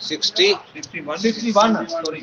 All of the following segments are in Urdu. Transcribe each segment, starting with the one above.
60 61 سوری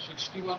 61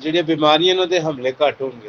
ਜਿਹੜੀਆਂ ਬਿਮਾਰੀਆਂ ਨੇ ਉਹਦੇ ਹਮਲੇ ਘੱਟ ਹੋਣਗੇ।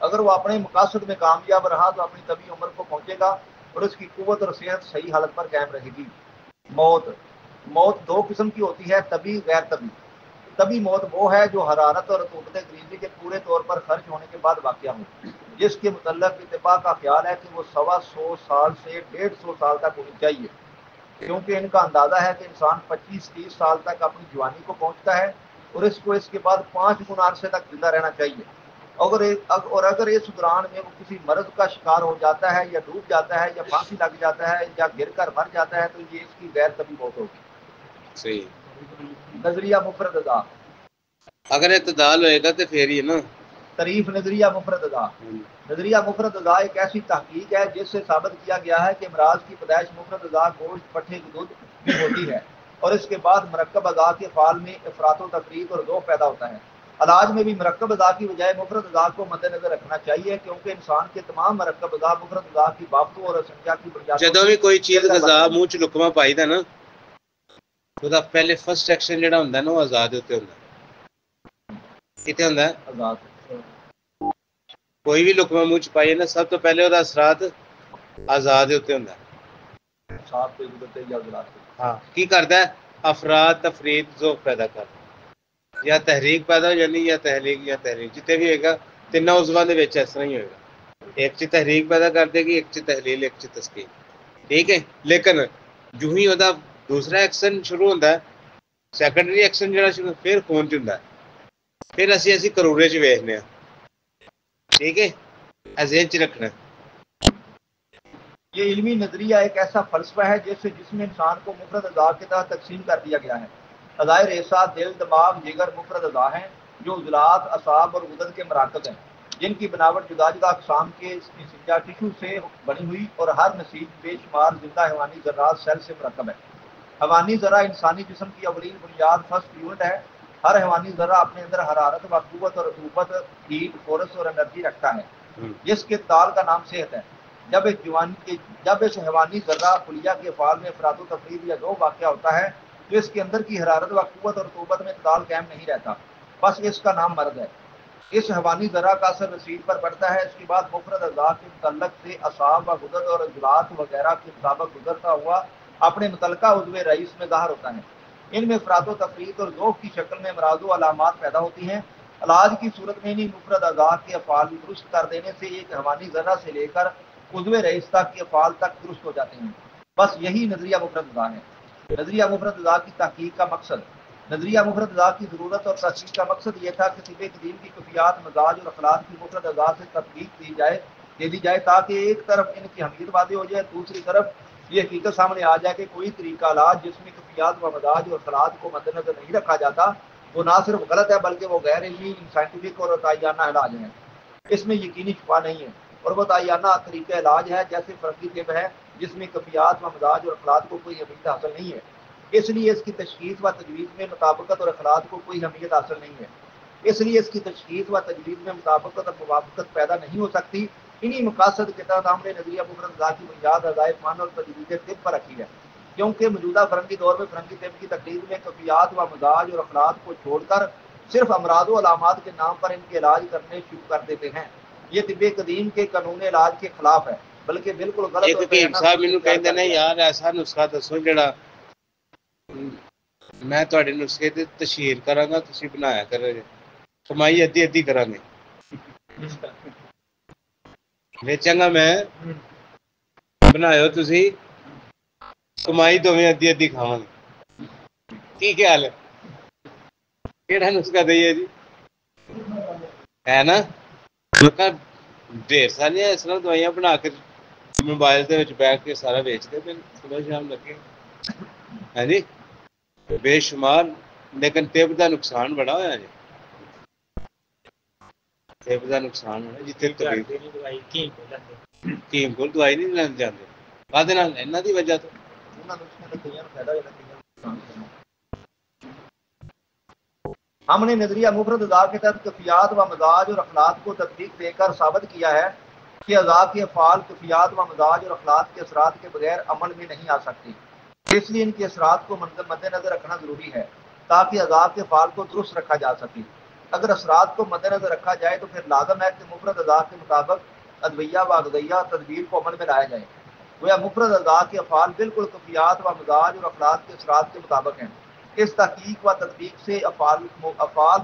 اگر وہ اپنے مقاصد میں کامیاب رہا تو اپنی طبی عمر کو پہنچے گا اور اس کی قوت اور صحت صحیح حالت پر قائم رہے گی۔ موت موت دو قسم کی ہوتی ہے، طبی غیر طبی۔ طبی موت وہ ہے جو حرارت اور رطوبت غریزی کے پورے طور پر خرچ ہونے کے بعد واقع ہو، جس کے متعلق اتفاق کا خیال ہے کہ وہ 125 سال سے 150 سال تک ہونی چاہیے، کیونکہ ان کا اندازہ ہے کہ انسان 25-30 سال تک اپنی جوانی کو پہنچتا ہے اور اس کو اس کے بعد 5 گنا عرصے تک زندہ رہنا چاہیے۔ اگر اس دوران میں وہ کسی مرض کا شکار ہو جاتا ہے یا ڈوب جاتا ہے یا پھانسی لگ جاتا ہے یا گر کر مر جاتا ہے تو یہ اس کی غیر طبی موت ہوگی۔ صحیح۔ نظریہ مفرد ادا، اگر اعتدال ہوئے گا تو پھر ہی نا۔ تعریف نظریہ مفرد ادا۔ نظریہ مفرد ادا ایک ایسی تحقیق ہے جس سے ثابت کیا گیا ہے کہ امراض کی پیدائش مفرد ادا گوشت پٹھے کی دودھ میں ہوتی ہے اور اس کے بعد مرکب اعضاء کے افعال میں افراط و تفریط اور ذوق پیدا ہوتا ہے۔ علاج میں بھی مرکب اعضاء کی بجائے مفرد اعضاء کو مد نظر رکھنا چاہیے، کیونکہ انسان کے تمام مرکب اعضاء مفرد اعضاء کی بافتوں اور سنجا کی بنیادوں جدوں بھی کوئی چیز غذا منہ چ لقمہ پائی دا نا تو پہلے فرسٹ ایکشن جڑا ہوندا نا وہ آزاد ہوتے ہوندا کتے ہوندا آزاد کوئی بھی لقمہ منہ چ پائیے نا سب تو پہلے وہ اثرات آزاد ہوتے ہوندا صاف پہ گزرتے یا گزرات ہاں کی کردا ہے افراد تفرید ذوق پیدا کردا یا تحریک پیدا ہو جانی یا تحریک جتنے بھی ہوئے گا تینوں عضواں دے وچ اس طرح ہی ہوئے گا، ایک چ تحریک پیدا کر دے گی، ایک چ تحلیل، ایک چ تسکین، ٹھیک ہے۔ لیکن جو ہی وہ دوسرا ایکشن شروع ہوتا ہے سیکنڈری ایکشن جڑا شروع پھر خون چ ہوندا ہے، پھر اسی کروڑے چ ویکھنے ہاں، ٹھیک ہے، ذہن چ رکھنا۔ یہ علمی نظریہ ایک ایسا فلسفہ ہے جس میں انسان کو مفرد اعضاء کے تحت تقسیم کر دیا گیا ہے۔ اعضائے ریسہ، دل، دماغ، جگر مفرد اعضاء ہیں جو عضلات، اعصاب اور غدد کے مراکز ہیں، جن کی بناوٹ جدا جدا اقسام کے سنجا ٹشو سے بنی ہوئی اور ہر نسیج بے شمار زندہ حیوانی ذرات سیل سے مرکب ہے۔ حیوانی ذرہ انسانی جسم کی اولین بنیاد فرسٹ یونٹ ہے۔ ہر حیوانی ذرہ اپنے اندر حرارت و قوت اور رطوبت، ہیٹ، فورس اور انرجی رکھتا ہے، جس کے تال کا نام صحت ہے۔ جب اس حیوانی ذرہ خلیہ کے افعال میں افراط و تفرید یا ذوق واقع ہوتا ہے تو اس کے اندر کی حرارت و قوت اور رطوبت میں اعتدال قائم نہیں رہتا، بس اس کا نام مرض ہے۔ اس حیوانی ذرہ کا اثر رسید پر پڑتا ہے، اس کے بعد مفرد اعضاء کے متعلق سے اعصاب و غدد اور عضلات وغیرہ کے مطابق گزرتا ہوا اپنے متعلقہ عضو رئیس میں ظاہر ہوتا ہے۔ ان میں افراط و تفرید اور ذوق کی شکل میں امراض و علامات پیدا ہوتی ہیں۔ علاج کی صورت میں انہیں مفرد اعضاء کے افعال درست کر دینے سے ایک حیوانی ذرہ سے لے کر عضو رئیس تک کے افعال تک درست ہو جاتے ہیں۔ بس یہی نظریہ مفرد اعضاء ہے۔ نظریہ مفرد اعضاء کی تحقیق کا مقصد، نظریہ مفرد اعضاء کی ضرورت اور تحقیق کا مقصد یہ تھا کہ طب قدیم کی کفیات، مزاج اور اخلاق کی مفرد اعضاء سے تطبیق دے دی جائے تاکہ ایک طرف ان کی اہمیت واضح ہو جائے، دوسری طرف یہ حقیقت سامنے آ جائے کہ کوئی طریقہ علاج جس میں کفیات و مزاج اور اخلاق کو مد نظر نہیں رکھا جاتا وہ نہ صرف غلط ہے بلکہ وہ غیر علمی، سائنٹیفک اور تعینہ علاج ہے۔ اس میں یقینی شفا نہیں ہے اور وہ تعینہ طریقہ علاج ہے جیسے فرقی طب ہے جس میں کفیات و مزاج اور اخلاق کو کوئی اہمیت حاصل نہیں ہے، اس لیے اس کی تشخیص و تجویز میں مطابقت اور اخلاق کو کوئی اہمیت حاصل نہیں ہے، اس لیے اس کی تشخیص و تجویز میں مطابقت اور موافقت پیدا نہیں ہو سکتی۔ انہی مقاصد کے تحت ہم نے نظریہ مفرد اعضاء کی بنیاد وظائف فن اور تجویز طب پر رکھی ہے، کیونکہ موجودہ فرنگی دور میں فرنگی طب کی تقلید میں کفیات و مزاج اور اخلاق کو چھوڑ کر صرف امراض و علامات کے نام پر ان کے علاج کرنے شروع کر دیتے ہیں۔ یہ طب قدیم کے قانون علاج کے خلاف ہے، بلکہ بالکل غلط ایک حکیم صاحب مینوں کہندے نے یار ایسا نسخہ دسو جڑا میں تہاڈے نسخے تے تشہیر کراں گا تسی بنایا کرو جے کمائی ادھی ادھی کراں گے ویچاں گا میں بنایو تسی کمائی دوویں ادھی ادھی کھاواں گے، کی خیال ہے؟ کیڑا نسخہ دئیے جی ہے نا؟ ڈھیر ساریاں اس طرح دوائیاں بنا کے موبائل دے وچ بیٹھ کے سارا ویچتے پھر صبح شام لگے ہاں جی بے شمار، لیکن طب دا نقصان بڑا ہویا جی، طب دا نقصان ہویا جتھے حکیم کول دوائی نہیں لین جاندے کہدے نال انہاں دی وجہ تو ہم نے نظریہ مفرد اعضاء کے تحت کفیات و مزاج اور اخلاق کو تطبیق دے کر ثابت کیا ہے کہ اعضاء کے افعال کفیات و مزاج اور اخلاق کے اثرات کے بغیر عمل میں نہیں آ سکتی، اس لیے ان کے اثرات کو مد نظر رکھنا ضروری ہے تاکہ اعضاء کے افعال کو درست رکھا جا سکے۔ اگر اثرات کو مد نظر رکھا جائے تو پھر لازم ہے کہ مفرد اعضاء کے مطابق ادویہ و اغذیہ تدبیر کو عمل میں لایا جائے. گویا مفرد اعضاء کے افعال بالکل کفیات و مزاج اور اخلاق کے اثرات کے مطابق ہیں. اس تحقیق و تطبیق سے افعال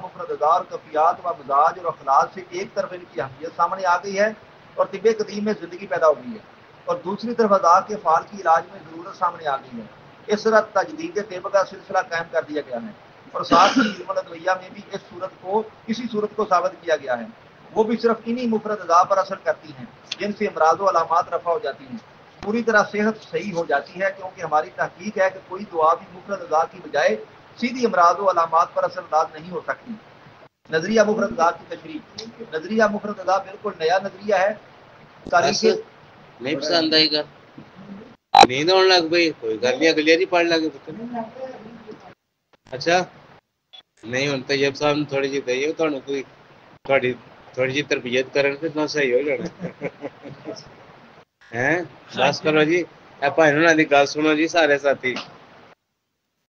مفرد اعضاء اور کفیات و مزاج اور اخلاق سے ایک طرف ان کی اہمیت سامنے آ گئی ہے اور طب قدیم میں زندگی پیدا ہو گئی ہے، اور دوسری طرف اعضاء کے افعال کی علاج میں ضرورت سامنے آ گئی ہے. اس طرح تجدید طب کا سلسلہ قائم کر دیا گیا ہے، اور ساتھ ہی علم الادویہ میں بھی اسی صورت کو ثابت کیا گیا ہے. وہ بھی صرف انہی مفرد اعضاء پر اثر کرتی ہیں جن سے امراض و علامات رفع ہو جاتی ہیں. پوری طرح صحت صحیح ہو جاتی ہے، کیونکہ ہماری تحقیق ہے کہ کوئی دعا بھی مفرد اعضاء کی بجائے سیدھی امراض و علامات پر اثر انداز نہیں ہو سکتی. نظریہ مفرد اعضاء کی تشریح. نظریہ مفرد اعضاء بالکل نیا نظریہ ہے. بس نہیں پسند آئے گا، نیند آنے لگ پئی، کوئی گل نہیں، اگلی باری پڑھ لگے پتر. اچھا نہیں ہوں طیب صاحب نے تھوڑی جی دئیے تھوڑی کوئی تھوڑی جی تربیت کرن تے تاں صحیح ہو جانا ہیں. بس کرو جی، اے بھائی ہن دی گل سنو جی سارے ساتھی.